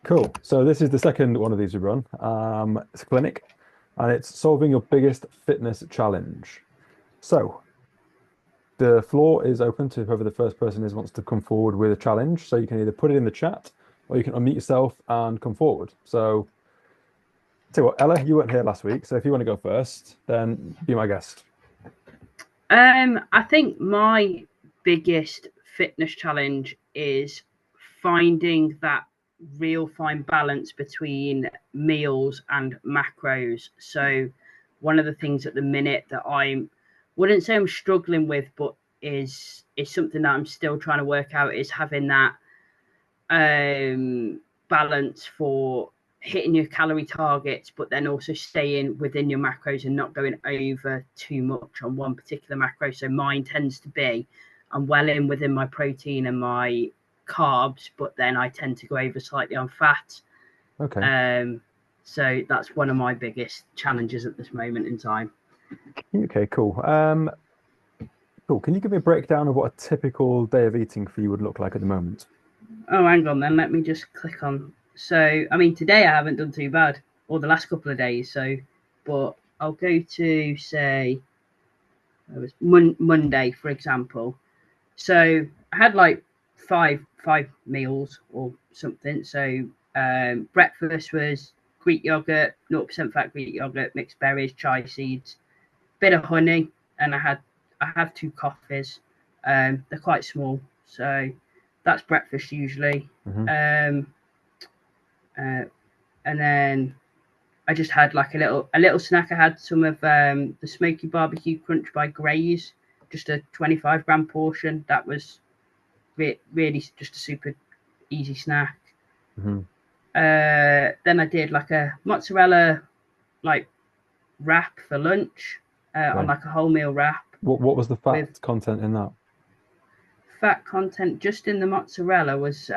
Cool. So this is the second one of these we run. It's a clinic, and it's solving your biggest fitness challenge. So the floor is open to whoever the first person is wants to come forward with a challenge. So you can either put it in the chat, or you can unmute yourself and come forward. So tell you what, Ella, you weren't here last week, so if you want to go first, then be my guest. I think my biggest fitness challenge is finding that real fine balance between meals and macros. So one of the things at the minute that I wouldn't say I'm struggling with, but is something that I'm still trying to work out is having that balance for hitting your calorie targets, but then also staying within your macros and not going over too much on one particular macro. So mine tends to be I'm well in within my protein and my carbs, but then I tend to go over slightly on fat. Okay. So that's one of my biggest challenges at this moment in time. Okay, cool. Cool. Can you give me a breakdown of what a typical day of eating for you would look like at the moment? Oh, hang on then. Let me just click on. So, I mean, today I haven't done too bad, or the last couple of days. So, but I'll go to say it was Monday, for example. So I had like five meals or something. So breakfast was Greek yogurt, 0% fat Greek yogurt, mixed berries, chia seeds, bit of honey, and I have two coffees. They're quite small, so that's breakfast usually. Hmm. Um, uh, and then I just had like a little snack. I had some of the smoky barbecue crunch by Graze, just a 25-gram portion. That was really just a super easy snack. Hmm. Then I did like a mozzarella like wrap for lunch on Okay. like a wholemeal wrap What was the with fat content in that? fat content just in the mozzarella was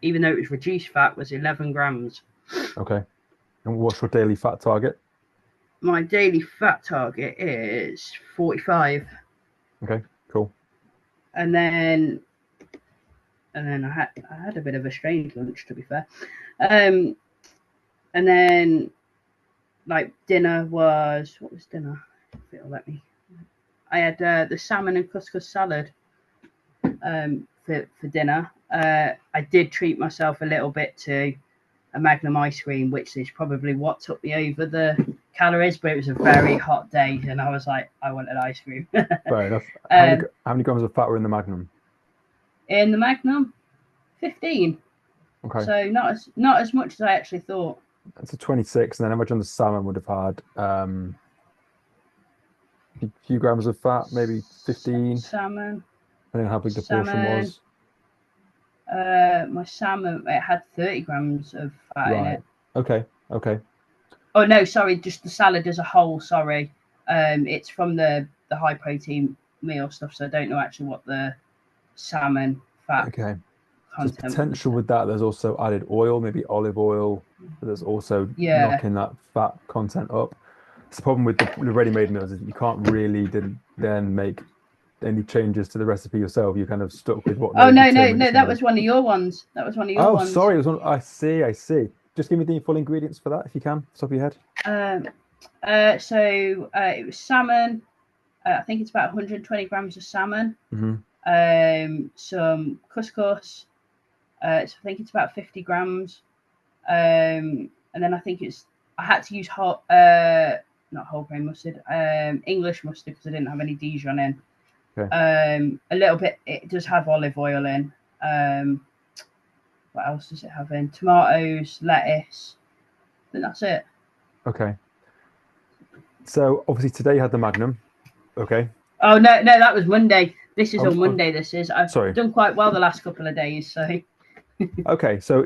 even though it was reduced fat was 11 grams. Okay. And what's your daily fat target? My daily fat target is 45. Okay, cool. And then I had a bit of a strange lunch to be fair. Um, and then like dinner was what was dinner? If it'll let me. I had the salmon and couscous salad for dinner. I did treat myself a little bit to a Magnum ice cream, which is probably what took me over the calories. But it was a very hot day, and I was like, I wanted ice cream. Fair enough. um, How many grams of fat were in the Magnum? in the Magnum, 15. Okay. So not as much as I actually thought. That's a 26, and then I imagine the salmon would have had a few grams of fat, maybe 15, Salmon, depending on how big the portion salmon. was. My salmon it had 30 grams of fat in Right. it. Okay. Okay. Oh no, sorry, just the salad as a whole. Sorry, it's from the high protein meal stuff, so I don't know actually what the salmon fat Okay. There's content was. potential with that. There's also added oil, maybe olive oil. But there's also Yeah. knocking that fat content up. It's the problem with the ready-made meals is that you can't really then make any changes to the recipe yourself. You're kind of stuck with what Oh they've no no determined no, it's going that to be. was one of your ones. That was one of your Oh, ones. sorry. It was one. I see. I see. Just give me the full ingredients for that if you can, top of your head. Um, so it was salmon. I think it's about 120 grams of salmon. Hmm. Some couscous. So I think it's about 50 grams. And then I had to use not whole grain mustard, English mustard because I didn't have any Dijon in. Okay. A little bit. It does have olive oil in. Um, what else does it have in? Tomatoes, lettuce. I think that's it. Okay. So obviously today you had the Magnum. Okay. Oh no, that was Monday. This is Oh, on oh, Monday. This is. I've sorry. done quite well the last couple of days. So Okay. So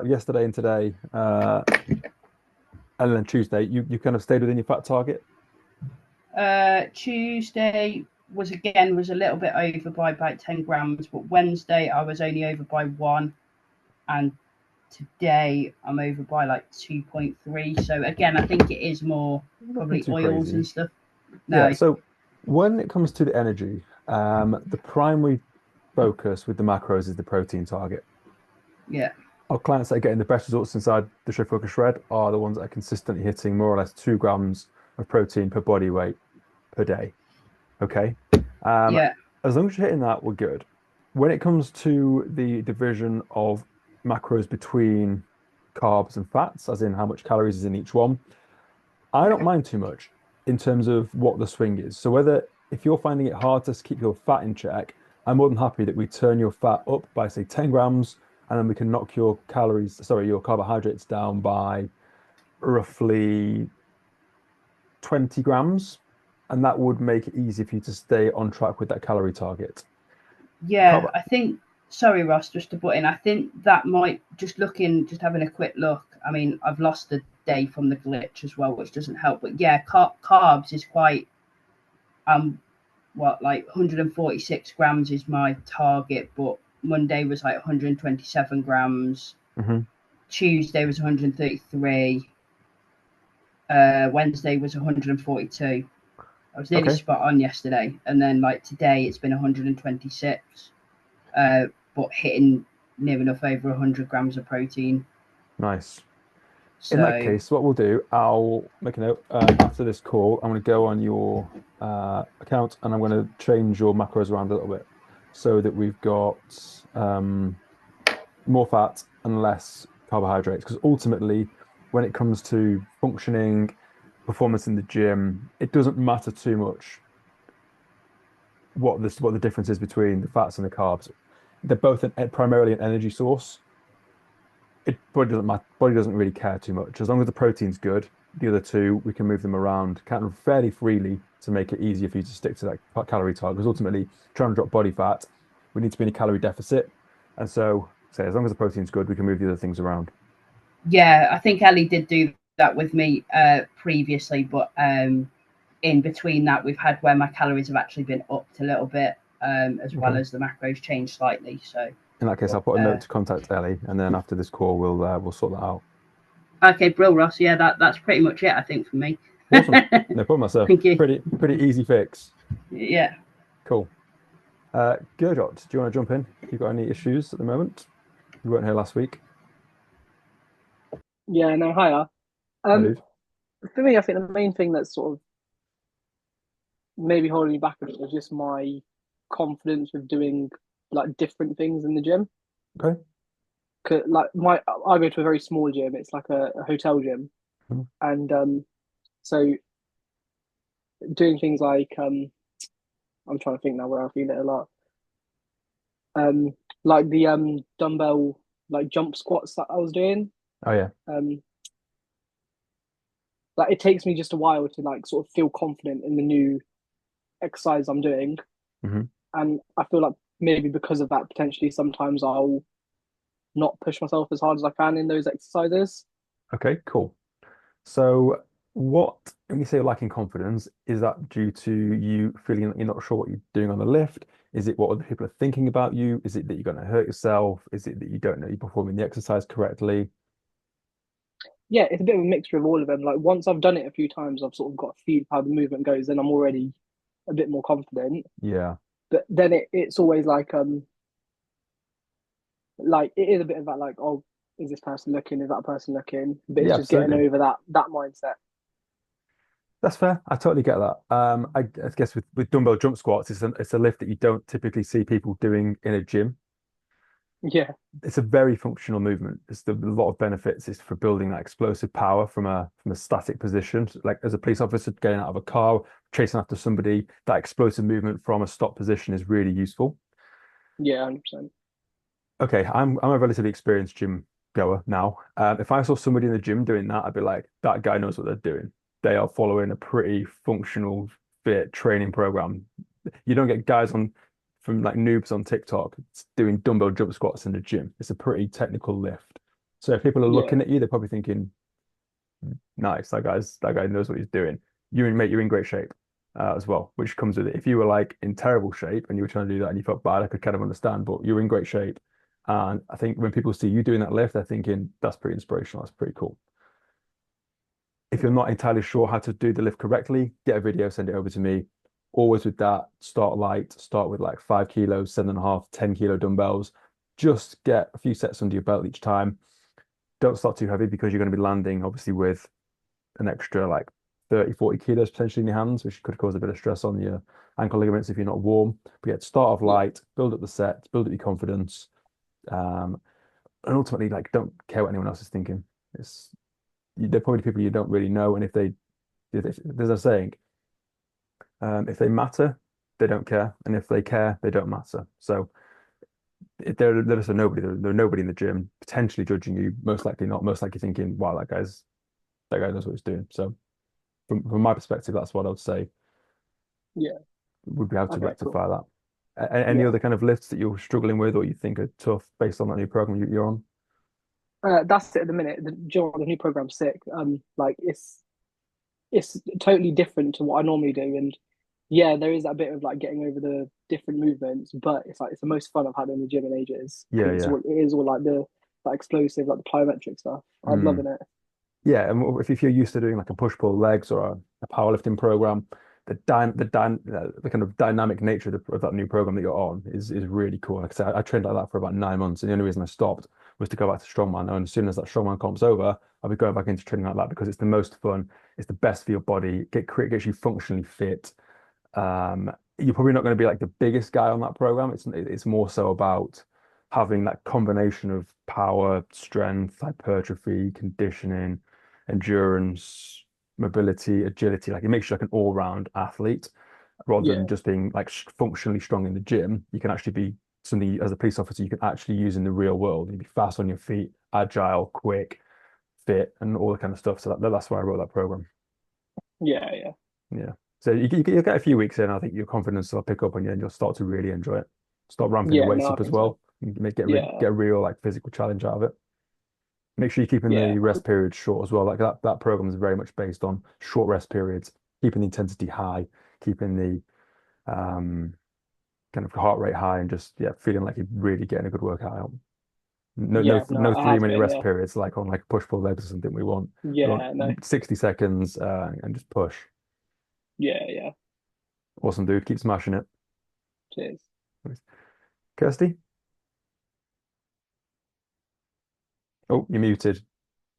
yesterday and today, and then Tuesday, you kind of stayed within your fat target. Tuesday was a little bit over by about 10 grams, but Wednesday I was only over by one, and today I'm over by like 2.3. So again, I think it is more Nothing probably too oils crazy. and stuff. Yeah. No. So when it comes to the energy, the primary focus with the macros is the protein target. Yeah. Our clients that are getting the best results inside the Show Focus Shred are the ones that are consistently hitting more or less 2 grams of protein per body weight per day. Okay. Um, Yeah. as long as you're hitting that, we're good. When it comes to the division of macros between carbs and fats, as in how much calories is in each one, I don't mind too much in terms of what the swing is. So whether if you're finding it hard to keep your fat in check, I'm more than happy that we turn your fat up by say 10 grams, and then we can knock your your carbohydrates down by roughly 20 grams, and that would make it easy for you to stay on track with that calorie target. Yeah, Carb I think. Sorry, Ross, just to put in. I think that might just having a quick look. I mean, I've lost a day from the glitch as well, which doesn't help. But yeah, carbs is quite what like 146 grams is my target, but Monday was like 127 grams. Mhm. Tuesday was 133. Wednesday was 142. I was nearly Okay, spot on yesterday, and then like today it's been 126. But hitting near enough over 100 grams of protein. nice. In that So, case, what we'll do, I'll make a note after this call. I'm going to go on your account and I'm going to change your macros around a little bit so that we've got more fat and less carbohydrates. Because ultimately, when it comes to functioning, performance in the gym, it doesn't matter too much what the difference is between the fats and the carbs. They're both primarily an energy source. It body doesn't matter, body doesn't really care too much. As long as the protein's good, the other two we can move them around kind of fairly freely to make it easier for you to stick to that calorie target. Because ultimately, trying to drop body fat, we need to be in a calorie deficit. And so, say as long as the protein's good, we can move the other things around. yeah, I think Ellie did do that with me previously, but in between that, we've had where my calories have actually been upped a little bit, as well Okay. as the macros changed slightly. So, In that case, but I'll put a note to contact Ellie, and then after this call, we'll sort that out. okay, Brill Ross. Yeah, that's pretty much it, I think, for me. Awesome. No problem. That's a Thank you. pretty easy fix. Yeah. Cool. Gurjot, do you want to jump in? You got any issues at the moment? You weren't here last week. Yeah, no, hiya. Hi, Um, dude. for me, I think the main thing that's sort of maybe holding me back a bit is just my confidence with doing like different things in the gym. Okay. 'Cause, I go to a very small gym. It's like a hotel gym, Mhm. and so doing things like I'm trying to think now where I feel it a lot. Um, like the dumbbell like jump squats that I was doing. Oh yeah. Um, like it takes me just a while to like sort of feel confident in the new exercise I'm doing. Hmm. And I feel like maybe because of that, potentially sometimes I'll not push myself as hard as I can in those exercises. Okay, cool. So what, when you say you're lacking confidence, is that due to you feeling that you're not sure what you're doing on the lift? Is it what other people are thinking about you? Is it that you're going to hurt yourself? Is it that you don't know you're performing the exercise correctly? Yeah, it's a bit of a mixture of all of them. Like once I've done it a few times, I've sort of got a feel how the movement goes, then I'm already a bit more confident. Yeah. But then it's always like it is a bit of that like, oh, is this person looking? Is that person looking? But it's Yeah, just getting absolutely. over that mindset. That's fair. I totally get that. I guess with dumbbell jump squats, it's a lift that you don't typically see people doing in a gym. Yeah, It's a very functional movement. A lot of benefits is for building that explosive power from a static position. Like as a police officer getting out of a car, chasing after somebody, that explosive movement from a stop position is really useful. yeah, 100%. Okay, I'm a relatively experienced gym goer now. If I saw somebody in the gym doing that, I'd be like, that guy knows what they're doing. They are following a pretty functional, fit training program. You don't get guys on from like noobs on TikTok doing dumbbell jump squats in the gym. It's a pretty technical lift. So if people are Yeah, looking at you, they're probably thinking, nice, that guy knows what he's doing. You're in great shape as well, which comes with it. If you were like in terrible shape and you were trying to do that and you felt bad, I could kind of understand, but you're in great shape. And I think when people see you doing that lift, they're thinking that's pretty inspirational. That's pretty cool. If you're not entirely sure how to do the lift correctly, get a video, send it over to me. Always with that, start light, start with like 5 kilos, 7.5, 10 kilo dumbbells. just get a few sets under your belt each time. Don't start too heavy because you're going to be landing obviously with an extra like 30, 40 kilos potentially in your hands, which could cause a bit of stress on your ankle ligaments if you're not warm. But yeah, start off Yeah. light, build up the set, build up your confidence, and ultimately like don't care what anyone else is thinking. It's they're probably people you don't really know, and if there's a saying, if they matter, they don't care, and if they care, they don't matter. So if there's a nobody, there's nobody in the gym potentially judging you. Most likely not. Most likely thinking, wow, that guy knows what he's doing. So from my perspective, that's what I would say Yeah. would be able to Okay, cool. rectify that. Any Yeah. other kind of lifts that you're struggling with or you think are tough based on that new program you're on? That's it at the minute. Do you know what, the new program's sick. Like it's totally different to what I normally do, and yeah, there is that bit of like getting over the different movements, but it's like it's the most fun I've had in the gym in ages Yeah, because yeah. it is all like the like explosive, like the plyometric stuff. I'm Mm. loving it. Yeah, and if you're used to doing like a push pull legs or a powerlifting program, the kind of dynamic nature of that new program that you're on is really cool. Like I said, I trained like that for about 9 months, and the only reason I stopped was to go back to strongman. And as soon as that strongman comp's over, I'll be going back into training like that because it's the most fun, it's the best for your body, gets you functionally fit. You're probably not going to be like the biggest guy on that program. It's more so about having that combination of power, strength, hypertrophy, conditioning, endurance, mobility, agility. Like it makes you like an all-round athlete rather than Yeah, just being like functionally strong in the gym. You can actually be something as a police officer you can actually use in the real world. You'd be fast on your feet, agile, quick, fit, and all that kind of stuff. So that's why I wrote that program. yeah. Yeah. So you'll get a few weeks in. I think your confidence will pick up on you, and you'll start to really enjoy it. Start ramping the Yeah, weights no, I up as think so. well. And Yeah, get a real like physical challenge out of it. Make sure you're keeping yeah, the rest periods short as well. Like that program is very much based on short rest periods, keeping the intensity high, keeping the kind of heart rate high, and just yeah, feeling like you're really getting a good workout out. yeah. No, No it three has minute been. rest Yeah, periods like on like push pull legs or something. We want yeah, no, 60 seconds and just push. yeah. Awesome, dude. Keep smashing it. Cheers. Kirsty? Oh, you're muted.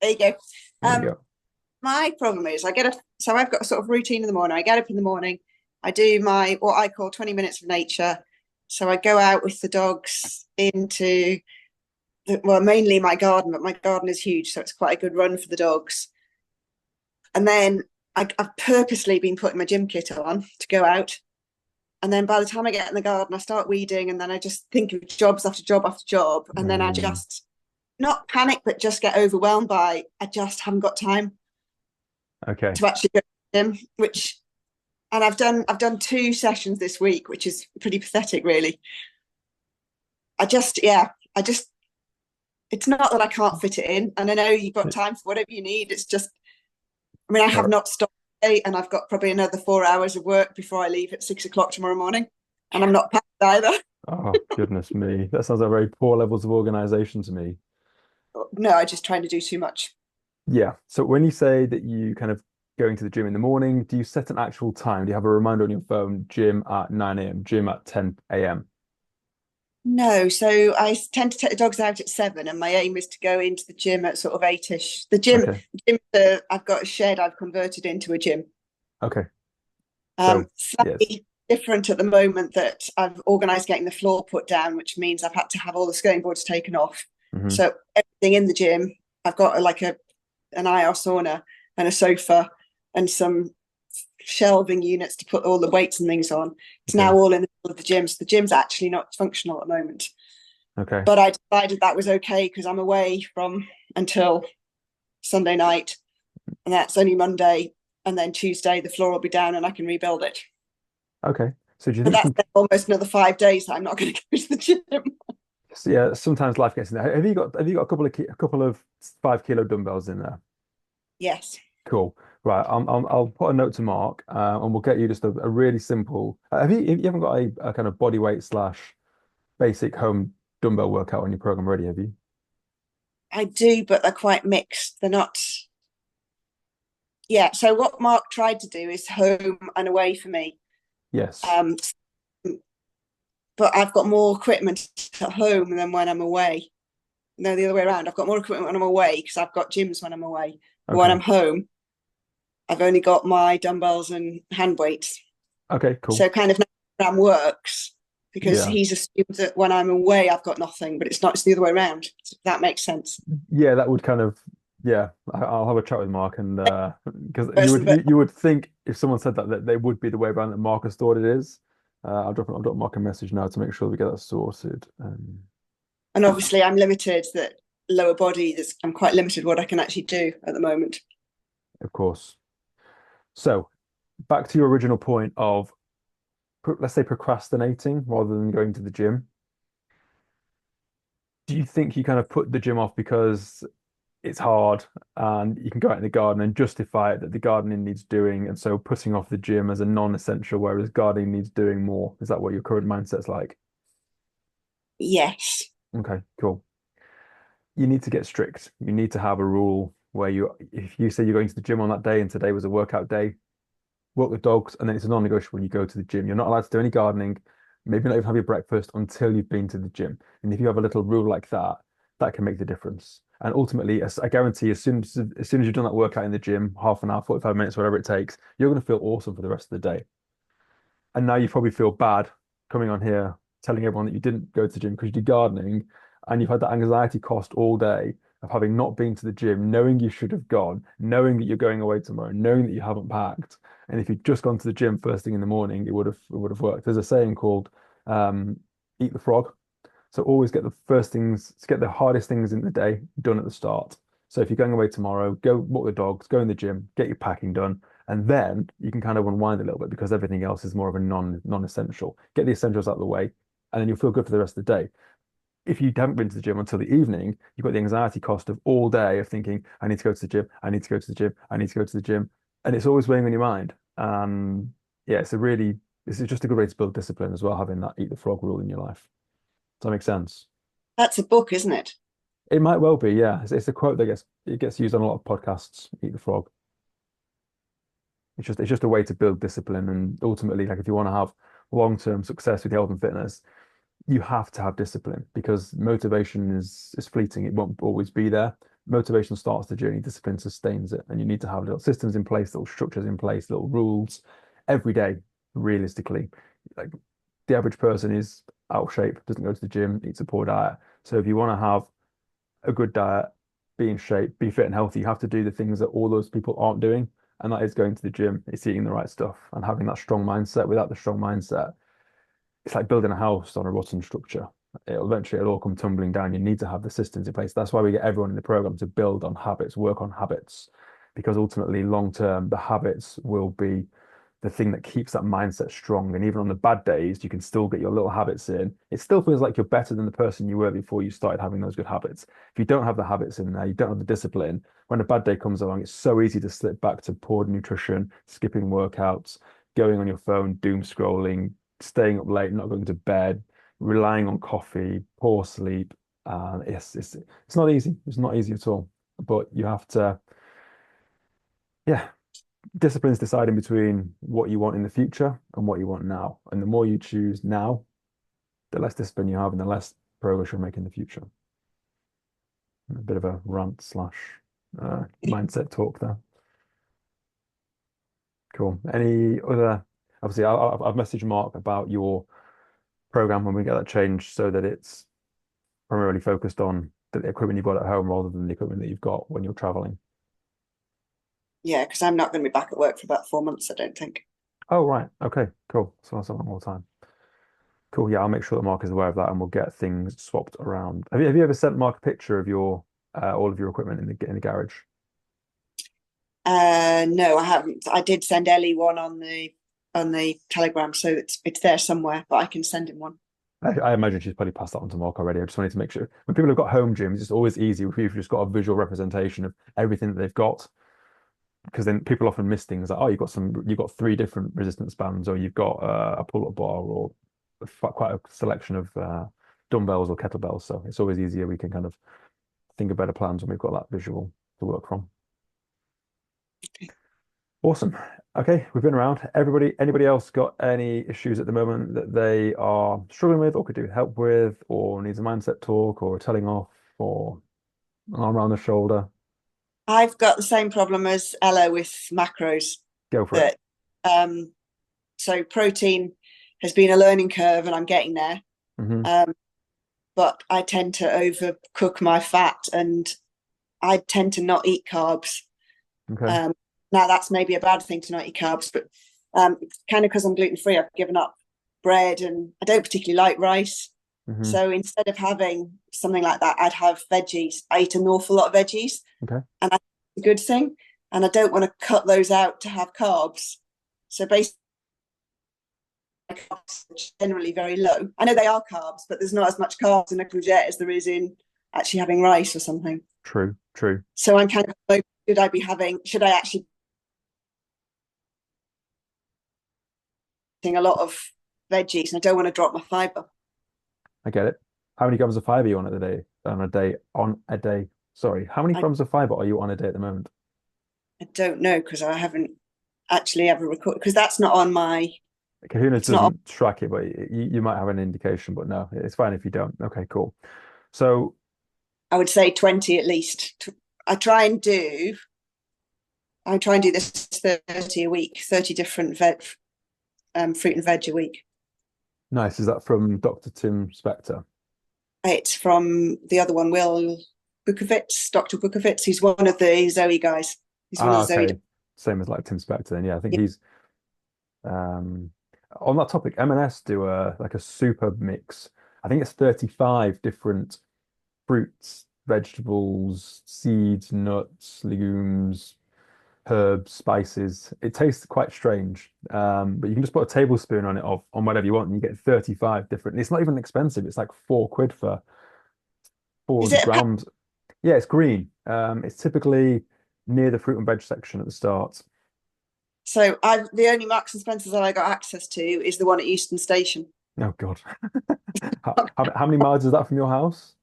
There you go. There you go. My problem is so I've got a sort of routine in the morning. I get up in the morning, I do my what I call 20 minutes of nature. So I go out with the dogs into well, mainly my garden, but my garden is huge, so it's quite a good run for the dogs. And then I've purposely been putting my gym kit on to go out. And then by the time I get in the garden, I start weeding, and then I just think of jobs after job after job, and then I Mm, just not panic, but just get overwhelmed by I just haven't got time okay. to actually go to the gym, which and I've done 2 sessions this week, which is pretty pathetic, really. I just it's not that I can't fit it in, and I know you've got time for whatever you need. It's just, I mean, I have No. not stopped today, and I've got probably another 4 hours of work before I leave at 6 o'clock tomorrow morning, and I'm not packed either. Oh, goodness me. That sounds like very poor levels of organization to me. No, I'm just trying to do too much. Yeah. So when you say that you kind of going to the gym in the morning, do you set an actual time? Do you have a reminder on your phone, gym at 9 a.m., gym at 10 a.m.? No, so I tend to take the dogs out at 7, and my aim is to go into the gym at sort of 8ish. Okay. I've got a shed I've converted into a gym. Okay. So, yes. Slightly different at the moment that I've organised getting the floor put down, which means I've had to have all the skirting boards taken off. Hmm. So everything in the gym, I've got an IR sauna and a sofa and some shelving units to put all the weights and things on. It's Okay. now all in the middle of the gym. So the gym's actually not functional at the moment. Okay. But I decided that was okay because I'm away from until Sunday night, and that's only Monday. And then Tuesday, the floor will be down and I can rebuild it. Okay. So do you But think that's almost another 5 days that I'm not going to go to the gym. so yeah, sometimes life gets in there. Have you got a couple of 5 kilo dumbbells in there? Yes. Cool. Right. I'll put a note to Mark, and we'll get you just a really simple. You haven't got a kind of body weight slash basic home dumbbell workout on your program ready, have you? I do, but they're quite mixed. They're not. Yeah. So what Mark tried to do is home and away for me. Yes. Um, but I've got more equipment at home than when I'm away. No, the other way around. I've got more equipment when I'm away because I've got gyms when I'm away. But when I'm home, I've only got my dumbbells and hand weights. Okay, cool. So kind of now the program works because Yeah. he's assumed that when I'm away, I've got nothing, but it's not, it's the other way around. If that makes sense. Yeah, that would kind of, yeah, I'll have a chat with Mark, and because Person, but you would think if someone said that they would be the way around that Mark has thought it is. I'll drop Mark a message now to make sure we get that sorted. and obviously I'm limited that lower body. I'm quite limited what I can actually do at the moment. Of course. So back to your original point of, let's say, procrastinating rather than going to the gym. Do you think you kind of put the gym off because it's hard and you can go out in the garden and justify it that the gardening needs doing, and so putting off the gym as a non-essential, whereas gardening needs doing more? Is that what your current mindset's like? Yes. Okay, cool. You need to get strict. You need to have a rule where if you say you're going to the gym on that day and today was a workout day, walk the dogs, and then it's a non-negotiable when you go to the gym. You're not allowed to do any gardening, maybe not even have your breakfast until you've been to the gym. And if you have a little rule like that, that can make the difference. And ultimately, I guarantee as soon as you've done that workout in the gym, half an hour, 45 minutes, whatever it takes, you're going to feel awesome for the rest of the day. And now you probably feel bad coming on here telling everyone that you didn't go to the gym because you did gardening, and you've had that anxiety cost all day of having not been to the gym, knowing you should have gone, knowing that you're going away tomorrow, knowing that you haven't packed. And if you'd just gone to the gym first thing in the morning, it would have worked. There's a saying called eat the frog. So always get the first things, get the hardest things in the day done at the start. So if you're going away tomorrow, go walk the dogs, go in the gym, get your packing done, and then you can kind of unwind a little bit because everything else is more of a non-essential. Get the essentials out of the way, and then you'll feel good for the rest of the day. If you haven't been to the gym until the evening, you've got the anxiety cost of all day of thinking, I need to go to the gym, I need to go to the gym, I need to go to the gym. And it's always weighing on your mind. Yeah, it's just a good way to build discipline as well, having that eat the frog rule in your life. Does that make sense? That's a book, isn't it? It might well be, yeah. It's a quote that gets used on a lot of podcasts, eat the frog. It's just a way to build discipline, and ultimately, like if you want to have long-term success with health and fitness, you have to have discipline because motivation is fleeting. It won't always be there. Motivation starts the journey, discipline sustains it, and you need to have little systems in place, little structures in place, little rules every day. Realistically, like the average person is out of shape, doesn't go to the gym, eats a poor diet. So if you want to have a good diet, be in shape, be fit and healthy, you have to do the things that all those people aren't doing. And that is going to the gym, it's eating the right stuff and having that strong mindset. Without the strong mindset, it's like building a house on a rotten structure. It'll all come tumbling down. You need to have the systems in place. That's why we get everyone in the program to build on habits, work on habits, because ultimately, long term, the habits will be the thing that keeps that mindset strong. And even on the bad days, you can still get your little habits in. It still feels like you're better than the person you were before you started having those good habits. If you don't have the habits in there, you don't have the discipline. When a bad day comes along, it's so easy to slip back to poor nutrition, skipping workouts, going on your phone, doom scrolling, staying up late, not going to bed, relying on coffee, poor sleep. It's not easy. It's not easy at all. But you have to, yeah, discipline is deciding between what you want in the future and what you want now. And the more you choose now, the less discipline you have and the less progress you'll make in the future. A bit of a rant slash mindset talk there. Cool. Any other? Obviously, I've messaged Mark about your program when we get that changed so that it's primarily focused on the equipment you've got at home rather than the equipment that you've got when you're traveling. Yeah, because I'm not going to be back at work for about 4 months, I don't think. Oh, right. Okay, cool. So that's a long more time. Cool. Yeah, I'll make sure that Mark is aware of that and we'll get things swapped around. Have you ever sent Mark a picture of your all of your equipment in the garage? No, I haven't. I did send Ellie one on the Telegram, so it's there somewhere, but I can send him one. I imagine she's probably passed that on to Mark already. I just wanted to make sure when people have got home gyms, it's always easy if you've just got a visual representation of everything that they've got. Because then people often miss things like, oh, you've got three different resistance bands, or you've got a pull-up bar, or quite a selection of dumbbells or kettlebells. So it's always easier. We can kind of think of better plans when we've got that visual to work from. Awesome. Okay, we've been around. Anybody else got any issues at the moment that they are struggling with or could do help with, or needs a mindset talk or a telling off or an arm around the shoulder? I've got the same problem as Ella with macros. Go for it. That so protein has been a learning curve, and I'm getting there. Hmm. But I tend to overcook my fat, and I tend to not eat carbs. Okay. Now that's maybe a bad thing to not eat carbs, but kind of because I'm gluten free, I've given up bread, and I don't particularly like rice. Hmm. So instead of having something like that, I'd have veggies. I eat an awful lot of veggies, Okay. and that's a good thing. And I don't want to cut those out to have carbs. So basically, carbs are generally very low. I know they are carbs, but there's not as much carbs in a courgette as there is in actually having rice or something. True. True. So I'm kind of like, should I actually eating a lot of veggies, and I don't want to drop my fiber. I get it. How many grams of fiber are you on a day? On a day. Sorry. How many I, grams of fiber are you on a day at the moment? I don't know because I haven't actually ever recorded because that's not on my. Kahuna's It's not on, doesn't track it, but you might have an indication, but no, it's fine if you don't. Okay, cool. So, I would say 20 at least. I try and do. I try and do this 30 a week, 30 different fruit and veg a week. nice. Is that from Dr. Tim Spector? It's from the other one, Will Bukovitz, Dr. Bukovitz. He's one of the Zoe guys. He's one of Ah, the Zoe. okay. Same as like Tim Spector. Then yeah, I think Yeah. he's on that topic. M&S do a super mix. I think it's 35 different fruits, vegetables, seeds, nuts, legumes, herbs, spices. It tastes quite strange, but you can just put a tablespoon on it of on whatever you want, and you get 35 different. It's not even expensive. It's like £4 for Is 400 it a pack? grams. Yeah, it's green. It's typically near the fruit and veg section at the start. So I the only Marks and Spencers that I got access to is the one at Euston Station. Oh God. How many miles is that from your house?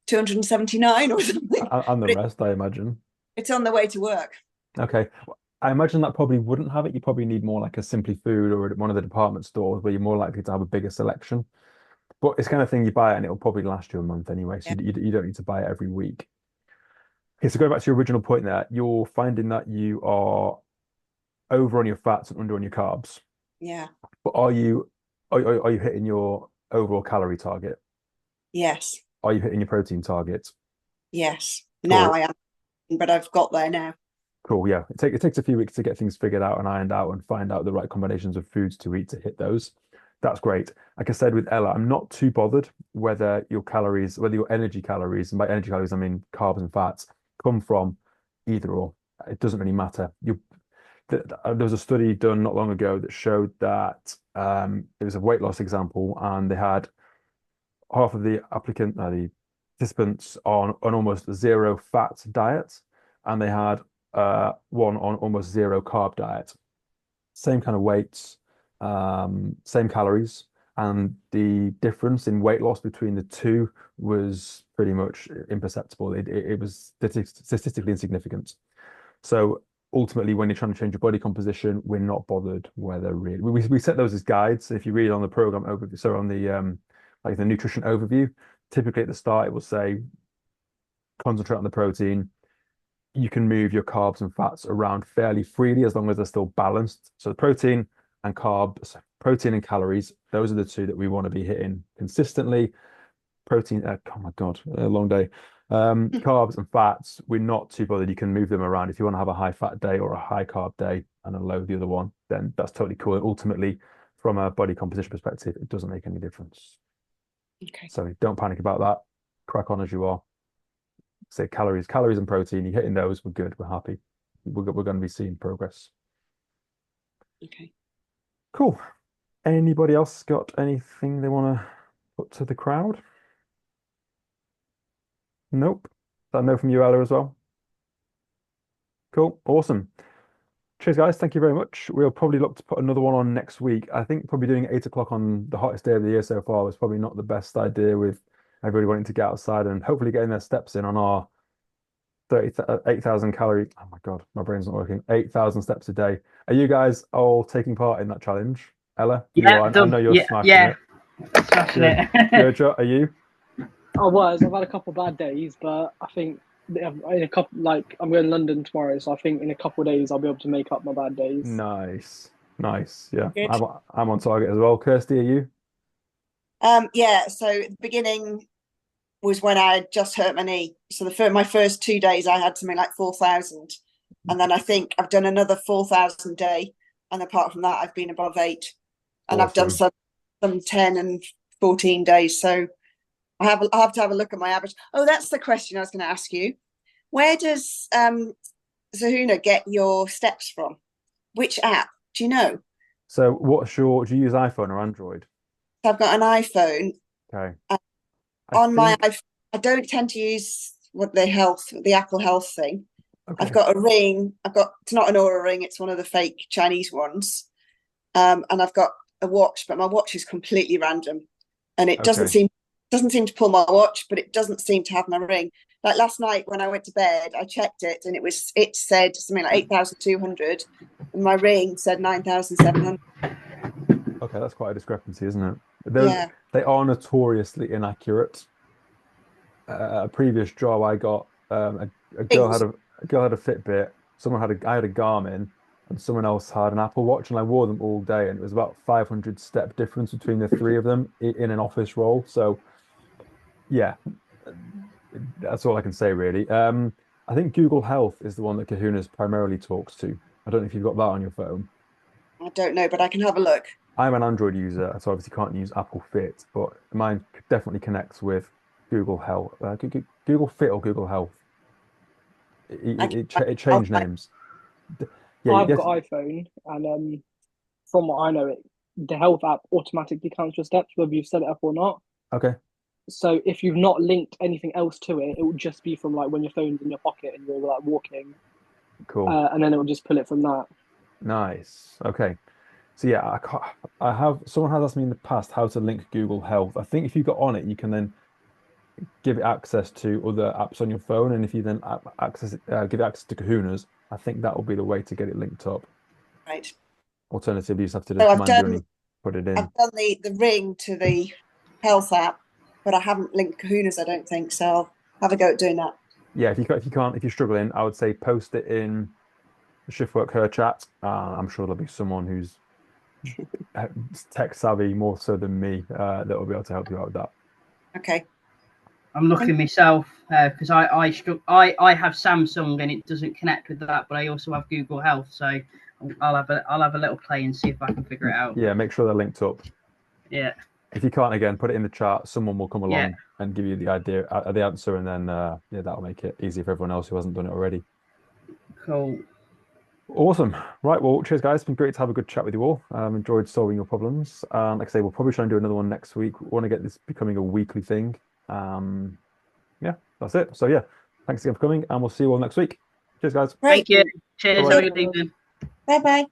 279 or something. And the But rest, I imagine. it's on the way to work. Okay. I imagine that probably wouldn't have it. You probably need more like a Simply Food or one of the department stores where you're more likely to have a bigger selection. But it's kind of thing you buy it and it'll probably last you a month anyway. So Yeah. you don't need to buy it every week. Okay, so going back to your original point there, you're finding that you are over on your fats and under on your carbs. Yeah. But are you hitting your overall calorie target? Yes. Are you hitting your protein target? Yes. Now Cool. I am, but I've got there now. Cool. Yeah. It takes a few weeks to get things figured out and ironed out and find out the right combinations of foods to eat to hit those. That's great. Like I said with Ella, I'm not too bothered whether your energy calories, and by energy calories, I mean carbs and fats, come from either or. It doesn't really matter. There was a study done not long ago that showed that it was a weight loss example, and they had half of the participants on an almost zero fat diet, and they had one on almost zero carb diet. Same kind of weights, same calories, and the difference in weight loss between the two was pretty much imperceptible. It was statistically insignificant. So ultimately, when you're trying to change your body composition, we're not bothered whether really we set those as guides. If you read on the program overview, so on the like the nutrition overview, typically at the start it will say concentrate on the protein. You can move your carbs and fats around fairly freely as long as they're still balanced. So the protein and calories, those are the two that we want to be hitting consistently. Protein, oh my God, a long day. Carbs and fats, we're not too bothered. You can move them around. If you want to have a high fat day or a high carb day and a low the other one, then that's totally cool. And ultimately, from a body composition perspective, it doesn't make any difference. Okay. So don't panic about that. Crack on as you are. Say calories and protein. You're hitting those. We're good. We're happy. We're going to be seeing progress. Okay. Cool. Anybody else got anything they want to put to the crowd? Nope. That no from you, Ella, as well. Cool. Awesome. Cheers, guys. Thank you very much. We'll probably look to put another one on next week. I think probably doing 8 o'clock on the hottest day of the year so far was probably not the best idea with everybody wanting to get outside and hopefully getting their steps in on our 8,000 calories. Oh my God, my brain's not working. 8,000 steps a day. Are you guys all taking part in that challenge? Ella, you Yeah, are. I done. know you're Yeah, smashing yeah. it. Smashing Good. it. Gurja, are you? I've had a couple of bad days, but I think in a couple, like I'm going to London tomorrow, so I think in a couple of days I'll be able to make up my bad days. Nice. Nice. Yeah. Good. I'm on target as well. Kirsty, are you? Yeah, so the beginning was when I had just hurt my knee. So my first 2 days I had something like 4,000. And then I think I've done another 4,000 day. And apart from that, I've been above 8. And I've done Awesome. some 10 and 14 days. So I'll have to have a look at my average. Oh, that's the question I was going to ask you. Where does Zahuna get your steps from? Which app? Do you know? So do you use iPhone or Android? So I've got an iPhone. Okay. Uh, I on my think, iPhone, I don't tend to use the Apple Health thing. I've okay. got a ring. It's not an Aura ring. It's one of the fake Chinese ones. And I've got a watch, but my watch is completely random, and it doesn't Okay. seem to pull my watch, but it doesn't seem to have my ring. Like last night when I went to bed, I checked it, and it said something like 8,200, and my ring said 9,700. Okay, that's quite a discrepancy, isn't it? Yeah. They are notoriously inaccurate. A previous job I got, a girl Things. had a Fitbit, I had a Garmin, and someone else had an Apple Watch, and I wore them all day, and it was about 500 step difference between the three of them in an office role. So yeah, that's all I can say really. I think Google Health is the one that Kahuna's primarily talks to. I don't know if you've got that on your phone. I don't know, but I can have a look. I'm an Android user, so obviously can't use Apple Fit, but mine definitely connects with Google Health, Google Fit or Google Health. I can, It I'll changed type. names. Yeah, I've yes. got iPhone, and from what I know, the health app automatically counts your steps, whether you've set it up or not. Okay, So if you've not linked anything else to it, it will just be from like when your phone's in your pocket and you're like walking, cool. and then it will just pull it from that. Nice. Okay. So yeah, someone has asked me in the past how to link Google Health. I think if you got on it, you can then give it access to other apps on your phone, and if you then give it access to Kahuna's, I think that will be the way to get it linked up. Right. Alternatively, you just have to So just manually put it in. I've done the ring to the health app, but I haven't linked Kahuna's, I don't think. So I'll have a go at doing that. Yeah, if you're struggling, I would say post it in the shift work her chat. I'm sure there'll be someone who's tech savvy more so than me that will be able to help you out with that. Okay. I'm looking myself because I have Samsung and it doesn't connect with that, but I also have Google Health, so I'll have a little play and see if I can figure it out. Yeah, make sure they're linked up. Yeah. If you can't, again, put it in the chat. Someone will come Yeah. along and give you the idea, the answer, and then yeah, that'll make it easy for everyone else who hasn't done it already. Cool. Awesome. Right. Well, cheers, guys. It's been great to have a good chat with you all. Enjoyed solving your problems. Like I say, we'll probably try and do another one next week. We want to get this becoming a weekly thing. Yeah, that's it. So yeah, thanks again for coming, and we'll see you all next week. Cheers, guys. Great. Thank you. Cheers. Bye-bye. Have a good evening. Bye bye. Bye-bye.